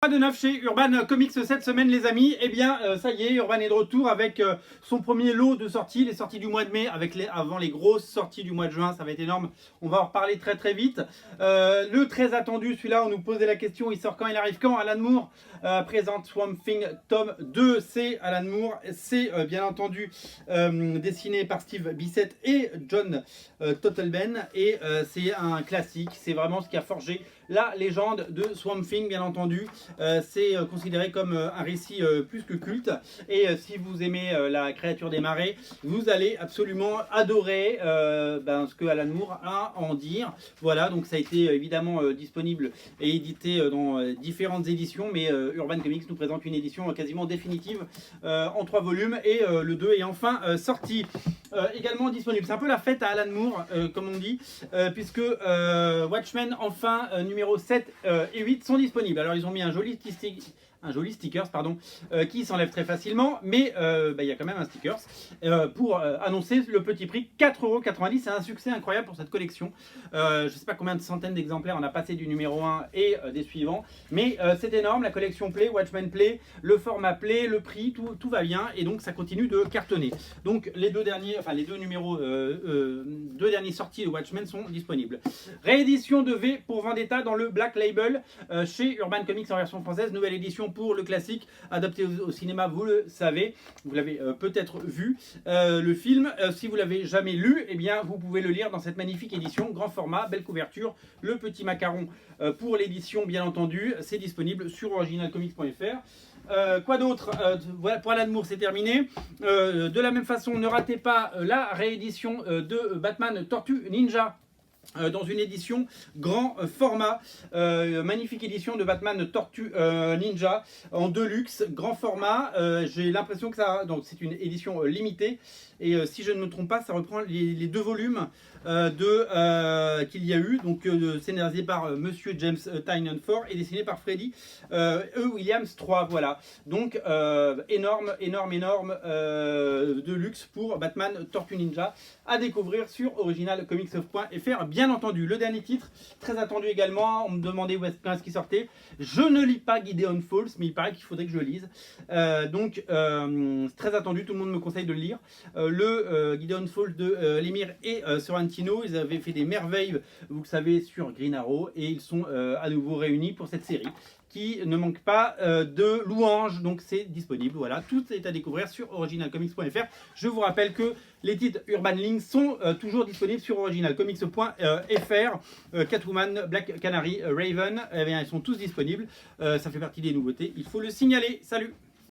Pas de neuf chez Urban Comics cette semaine les amis. Eh bien ça y est, Urban est de retour avec son premier lot de sorties, les sorties du mois de mai avant les grosses sorties du mois de juin, ça va être énorme, on va en reparler très vite. Le très attendu, celui-là on nous posait la question, il sort quand, il arrive quand? Alan Moore présente Swamp Thing tome 2, c'est Alan Moore, c'est bien entendu dessiné par Steve Bissette et John Totleben et c'est un classique, c'est vraiment ce qui a forgé la légende de Swamp Thing bien entendu. C'est considéré comme un récit plus que culte et si vous aimez la créature des marais, vous allez absolument adorer ce que Alan Moore a à en dire. Voilà, donc ça a été évidemment disponible et édité dans différentes éditions, mais Urban Comics nous présente une édition quasiment définitive en 3 volumes et le 2 est enfin sorti. Également disponible. C'est un peu la fête à Alan Moore, comme on dit, puisque Watchmen, enfin, numéro 7 et 8 sont disponibles. Alors, ils ont mis un joli stickers qui s'enlève très facilement, mais il y a quand même un stickers pour annoncer le petit prix, 4,90 €. C'est un succès incroyable pour cette collection. Je ne sais pas combien de centaines d'exemplaires on a passé du numéro 1 et des suivants, mais c'est énorme, la collection plaît, Watchmen plaît, le format plaît, le prix, tout va bien, et donc ça continue de cartonner. Donc les deux derniers sorties de Watchmen sont disponibles. Réédition de V pour Vendetta dans le Black Label chez Urban Comics en version française, nouvelle édition pour le classique, adapté au cinéma, vous le savez, vous l'avez peut-être vu le film. Si vous l'avez jamais lu, eh bien vous pouvez le lire dans cette magnifique édition, grand format, belle couverture, le petit macaron pour l'édition bien entendu, c'est disponible sur originalcomics.fr. Quoi d'autre? Voilà, pour Alan Moore c'est terminé. De la même façon, ne ratez pas la réédition de Batman Tortue Ninja dans une édition grand format, magnifique édition de Batman Tortue Ninja en deluxe, grand format. J'ai l'impression que ça, donc c'est une édition limitée et si je ne me trompe pas, ça reprend les 2 volumes qu'il y a eu, donc scénarisé par Monsieur James Tynion IV et dessiné par Freddy Williams III. Voilà, donc énorme de luxe pour Batman Tortue Ninja à découvrir sur originalcomics.fr. Bien entendu, le dernier titre, très attendu également, on me demandait où est-ce qu'il sortait. Je ne lis pas Gideon Falls, mais il paraît qu'il faudrait que je le lise. C'est très attendu, tout le monde me conseille de le lire. Le Gideon Falls de Lemire et Sorrentino, ils avaient fait des merveilles, vous le savez, sur Green Arrow, et ils sont à nouveau réunis pour cette série qui ne manque pas de louanges, donc c'est disponible. Voilà, tout est à découvrir sur originalcomics.fr. Je vous rappelle que les titres Urban Link sont toujours disponibles sur originalcomics.fr. Catwoman, Black Canary, Raven, eh bien, ils sont tous disponibles. Ça fait partie des nouveautés, il faut le signaler. Salut!